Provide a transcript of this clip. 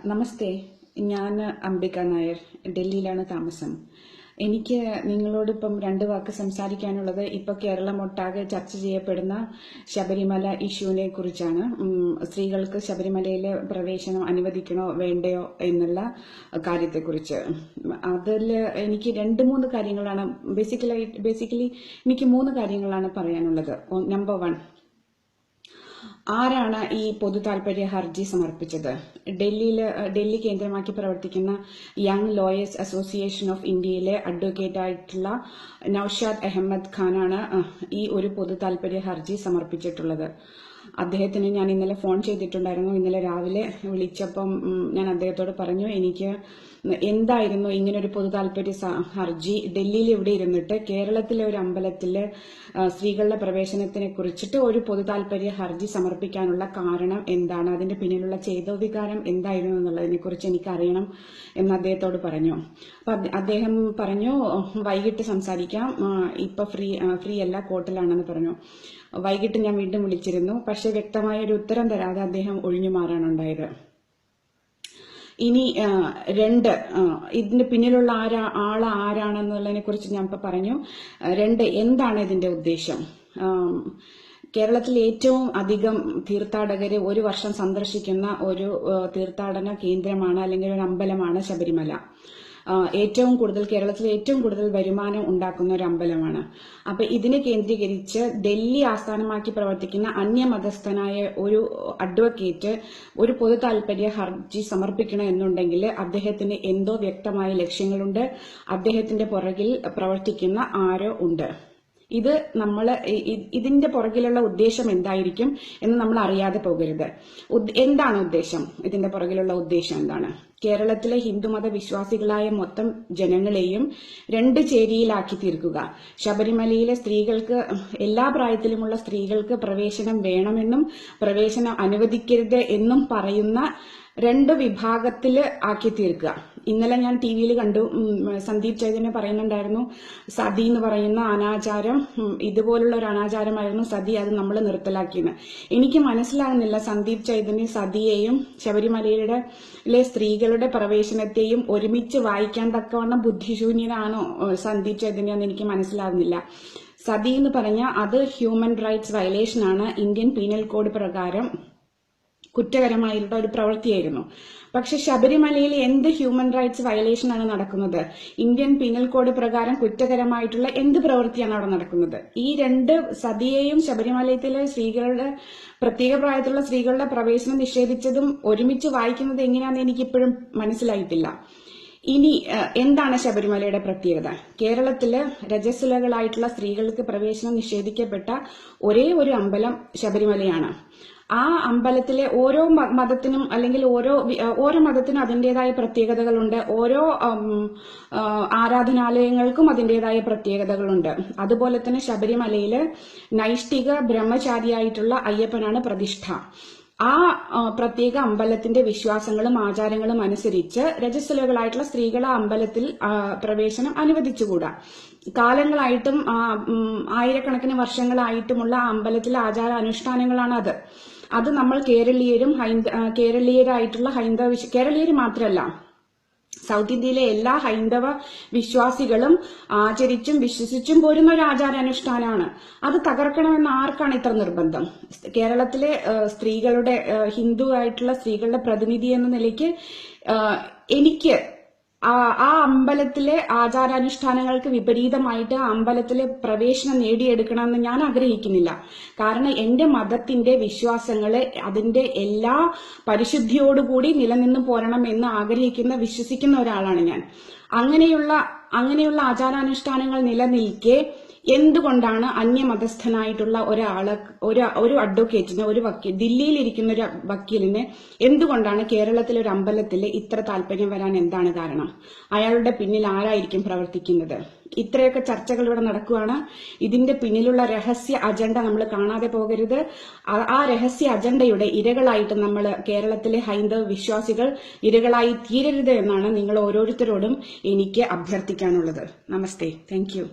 നമസ്തേ, ഞാൻ അംബിക നായർ, ഡൽഹിയിലാണ് താമസം. എനിക്ക് നിങ്ങളോടിപ്പം 2 വാക്ക് സംസാരിക്കാനുള്ളത് ഇപ്പോൾ കേരളം ഒട്ടാകെ ചർച്ച ചെയ്യപ്പെടുന്ന ശബരിമല ഇഷ്യൂവിനെ കുറിച്ചാണ്. സ്ത്രീകൾക്ക് ശബരിമലയിലെ പ്രവേശനം അനുവദിക്കണോ വേണ്ടയോ എന്നുള്ള കാര്യത്തെക്കുറിച്ച്. അതിൽ എനിക്ക് 2-3 കാര്യങ്ങളാണ് ബേസിക്കലി എനിക്ക് 3 കാര്യങ്ങളാണ് പറയാനുള്ളത്. നമ്പർ 1, ആരാണ് ഈ പൊതു താൽപര്യ ഹർജി സമർപ്പിച്ചത്? ഡൽഹി കേന്ദ്രമാക്കി പ്രവർത്തിക്കുന്ന യങ് ലോയേഴ്സ് അസോസിയേഷൻ ഓഫ് ഇന്ത്യയിലെ അഡ്വക്കേറ്റ് ആയിട്ടുള്ള നൌഷാദ് അഹമ്മദ് ഖാനാണ് ഈ ഒരു പൊതു താൽപര്യ ഹർജി സമർപ്പിച്ചിട്ടുള്ളത്. അദ്ദേഹത്തിന് ഞാൻ ഇന്നലെ ഫോൺ ചെയ്തിട്ടുണ്ടായിരുന്നു. ഇന്നലെ രാവിലെ വിളിച്ചപ്പം ഞാൻ അദ്ദേഹത്തോട് പറഞ്ഞു, എനിക്ക് എന്തായിരുന്നു ഇങ്ങനെ ഒരു പൊതു താൽപര്യ ഹർജി ഡൽഹിയിൽ ഇവിടെ ഇരുന്നിട്ട് കേരളത്തിലെ ഒരു അമ്പലത്തിൽ സ്ത്രീകളുടെ പ്രവേശനത്തിനെ കുറിച്ചിട്ട് ഒരു പൊതു താൽപര്യ ഹർജി സമർപ്പിക്കാനുള്ള കാരണം എന്താണ്, അതിന്റെ പിന്നിലുള്ള ചേതോവികാരം എന്തായിരുന്നു എന്നുള്ളതിനെ കുറിച്ച് എനിക്ക് അറിയണം എന്ന് അദ്ദേഹത്തോട് പറഞ്ഞു. അപ്പൊ അദ്ദേഹം പറഞ്ഞു, വൈകിട്ട് സംസാരിക്കാം, ഇപ്പൊ ഫ്രീ അല്ല, കോർട്ടിലാണെന്ന് പറഞ്ഞു. വൈകിട്ട് ഞാൻ വീണ്ടും വിളിച്ചിരുന്നു. പക്ഷെ വ്യക്തമായ ഒരു ഉത്തരം തരാതെ അദ്ദേഹം ഒഴിഞ്ഞു മാറാനുണ്ടായത്. ഇനി 2, ഇതിന്റെ പിന്നിലുള്ള ആരാണെന്നുള്ളതിനെ കുറിച്ച് ഞാൻ ഇപ്പൊ പറഞ്ഞു. 2, എന്താണ് ഇതിന്റെ ഉദ്ദേശം? കേരളത്തിൽ ഏറ്റവും അധികം തീർത്ഥാടകര് ഒരു വർഷം സന്ദർശിക്കുന്ന ഒരു തീർത്ഥാടന കേന്ദ്രമാണ്, അല്ലെങ്കിൽ ഒരു അമ്പലമാണ് ശബരിമല. കേരളത്തിലെ ഏറ്റവും കൂടുതൽ വരുമാനം ഉണ്ടാക്കുന്ന ഒരു അമ്പലമാണ്. അപ്പൊ ഇതിനെ കേന്ദ്രീകരിച്ച് ഡൽഹി ആസ്ഥാനമാക്കി പ്രവർത്തിക്കുന്ന അന്യമതസ്ഥനായ ഒരു അഡ്വക്കേറ്റ് ഒരു പൊതു താൽപര്യ ഹർജി സമർപ്പിക്കണം എന്നുണ്ടെങ്കിൽ അദ്ദേഹത്തിന് എന്തോ വ്യക്തമായ ലക്ഷ്യങ്ങളുണ്ട്, അദ്ദേഹത്തിന്റെ പുറകിൽ പ്രവർത്തിക്കുന്ന ആരോ ഉണ്ട്. ഇതിന്റെ പുറകിലുള്ള ഉദ്ദേശം എന്തായിരിക്കും എന്ന് നമ്മൾ അറിയാതെ പോകരുത്. എന്താണ് ഉദ്ദേശം? ഇതിന്റെ പുറകിലുള്ള ഉദ്ദേശം എന്താണ്? കേരളത്തിലെ ഹിന്ദുമത വിശ്വാസികളായ മൊത്തം ജനങ്ങളെയും 2 ചേരിയിലാക്കി തീർക്കുക. ശബരിമലയിലെ സ്ത്രീകൾക്ക്, എല്ലാ പ്രായത്തിലുമുള്ള സ്ത്രീകൾക്ക് പ്രവേശനം വേണമെന്നും പ്രവേശനം അനുവദിക്കരുത് എന്നും പറയുന്ന 2 വിഭാഗത്തില് ആക്കി തീർക്കുക. ഇന്നലെ ഞാൻ ടിവിയിൽ കണ്ടു, സന്ദീപ് ചൈതന്യ പറയുന്നുണ്ടായിരുന്നു, സതി എന്ന് പറയുന്ന അനാചാരം ഇതുപോലുള്ള ഒരു അനാചാരമായിരുന്നു സതി, അത് നമ്മൾ നിർത്തലാക്കിയെന്ന്. എനിക്ക് മനസ്സിലാകുന്നില്ല, സന്ദീപ് ചൈതന്യ സതിയെയും ശബരിമലയുടെ സ്ത്രീകളുടെ പ്രവേശനത്തെയും ഒരുമിച്ച് വായിക്കാൻ തക്കവണ്ണം ബുദ്ധിശൂന്യനാണോ സന്ദീപ് ചൈതന്യ എന്ന് എനിക്ക് മനസ്സിലാകുന്നില്ല. സതി എന്ന് പറഞ്ഞാൽ അത് ഹ്യൂമൻ റൈറ്റ്സ് വയലേഷൻ ആണ്. ഇന്ത്യൻ പീനൽ കോഡ് പ്രകാരം കുറ്റകരമായിട്ടുള്ള ഒരു പ്രവൃത്തിയായിരുന്നു. പക്ഷെ ശബരിമലയിൽ എന്ത് ഹ്യൂമൻ റൈറ്റ്സ് വയലേഷൻ ആണ് നടക്കുന്നത്? ഇന്ത്യൻ പീനൽ കോഡ് പ്രകാരം കുറ്റകരമായിട്ടുള്ള എന്ത് പ്രവൃത്തിയാണ് അവിടെ നടക്കുന്നത്? ഈ 2, സതിയെയും ശബരിമലയിലെ സ്ത്രീകളുടെ, പ്രത്യേക പ്രായത്തിലുള്ള സ്ത്രീകളുടെ പ്രവേശനം നിഷേധിച്ചതും ഒരുമിച്ച് വായിക്കുന്നത് എങ്ങനെയാണെന്ന് എനിക്കിപ്പോഴും മനസ്സിലായിട്ടില്ല. ഇനി എന്താണ് ശബരിമലയുടെ പ്രത്യേകത? കേരളത്തില് രജസ്വലകളായിട്ടുള്ള സ്ത്രീകൾക്ക് പ്രവേശനം നിഷേധിക്കപ്പെട്ട ഒരേ ഒരു അമ്പലം ശബരിമലയാണ്. ആ അമ്പലത്തിലെ ഓരോ മതത്തിനും, അല്ലെങ്കിൽ ഓരോ മതത്തിനും അതിൻ്റെതായ പ്രത്യേകതകളുണ്ട്. ഓരോ ആരാധനാലയങ്ങൾക്കും അതിൻ്റെതായ പ്രത്യേകതകളുണ്ട്. അതുപോലെ തന്നെ ശബരിമലയില് നൈഷ്ഠിക ബ്രഹ്മചാരിയായിട്ടുള്ള അയ്യപ്പനാണ് പ്രതിഷ്ഠ. ആ പ്രത്യേക അമ്പലത്തിന്റെ വിശ്വാസങ്ങളും ആചാരങ്ങളും അനുസരിച്ച് രജസ്വലകളായിട്ടുള്ള സ്ത്രീകൾ ആ അമ്പലത്തിൽ പ്രവേശനം അനുവദിച്ചുകൂടാ. കാലങ്ങളായിട്ടും ആയിരക്കണക്കിന് വർഷങ്ങളായിട്ടുമുള്ള ആ അമ്പലത്തിലെ ആചാര അനുഷ്ഠാനങ്ങളാണ് അത് നമ്മൾ കേരളീയരായിട്ടുള്ള കേരളീയർ മാത്രമല്ല, സൗത്ത് ഇന്ത്യയിലെ എല്ലാ ഹൈന്ദവ വിശ്വാസികളും ആചരിച്ചും വിശ്വസിച്ചും പോരുന്ന ഒരു ആചാരാനുഷ്ഠാനമാണ്. അത് തകർക്കണമെന്ന് ആർക്കാണ് ഇത്ര നിർബന്ധം? കേരളത്തിലെ സ്ത്രീകളുടെ, ഹിന്ദു ആയിട്ടുള്ള സ്ത്രീകളുടെ പ്രതിനിധി എന്ന നിലയ്ക്ക് എനിക്ക് ആ അമ്പലത്തിലെ ആചാരാനുഷ്ഠാനങ്ങൾക്ക് വിപരീതമായിട്ട് ആ അമ്പലത്തിലെ പ്രവേശനം നേടിയെടുക്കണമെന്ന് ഞാൻ ആഗ്രഹിക്കുന്നില്ല. കാരണം എന്റെ മതത്തിന്റെ വിശ്വാസങ്ങള് അതിന്റെ എല്ലാ പരിശുദ്ധിയോടുകൂടി നിലനിന്ന് പോരണം എന്ന് വിശ്വസിക്കുന്ന ഒരാളാണ് ഞാൻ. അങ്ങനെയുള്ള ആചാരാനുഷ്ഠാനങ്ങൾ നിലനിൽക്കെ എന്തുകൊണ്ടാണ് അന്യമതസ്ഥനായിട്ടുള്ള ഒരു അഡ്വക്കേറ്റിന്, ഒരു വക്കീൽ, ദില്ലിയിലിരിക്കുന്ന ഒരു വക്കീലിന് എന്തുകൊണ്ടാണ് കേരളത്തിലെ ഒരു അമ്പലത്തിൽ ഇത്ര താല്പര്യം വരാൻ എന്താണ് കാരണം? അയാളുടെ പിന്നിൽ ആരായിരിക്കും പ്രവർത്തിക്കുന്നത്? ഇത്രയൊക്കെ ചർച്ചകൾ ഇവിടെ നടക്കുകയാണ്. ഇതിന്റെ പിന്നിലുള്ള രഹസ്യ അജണ്ട നമ്മൾ കാണാതെ പോകരുത്. ആ രഹസ്യ അജണ്ടയുടെ ഇരകളായിട്ട് നമ്മൾ, കേരളത്തിലെ ഹൈന്ദവ വിശ്വാസികൾ ഇരകളായി തീരരുത് എന്നാണ് നിങ്ങൾ ഓരോരുത്തരോടും എനിക്ക് അഭ്യർത്ഥിക്കാനുള്ളത്. നമസ്തേ, താങ്ക് യു.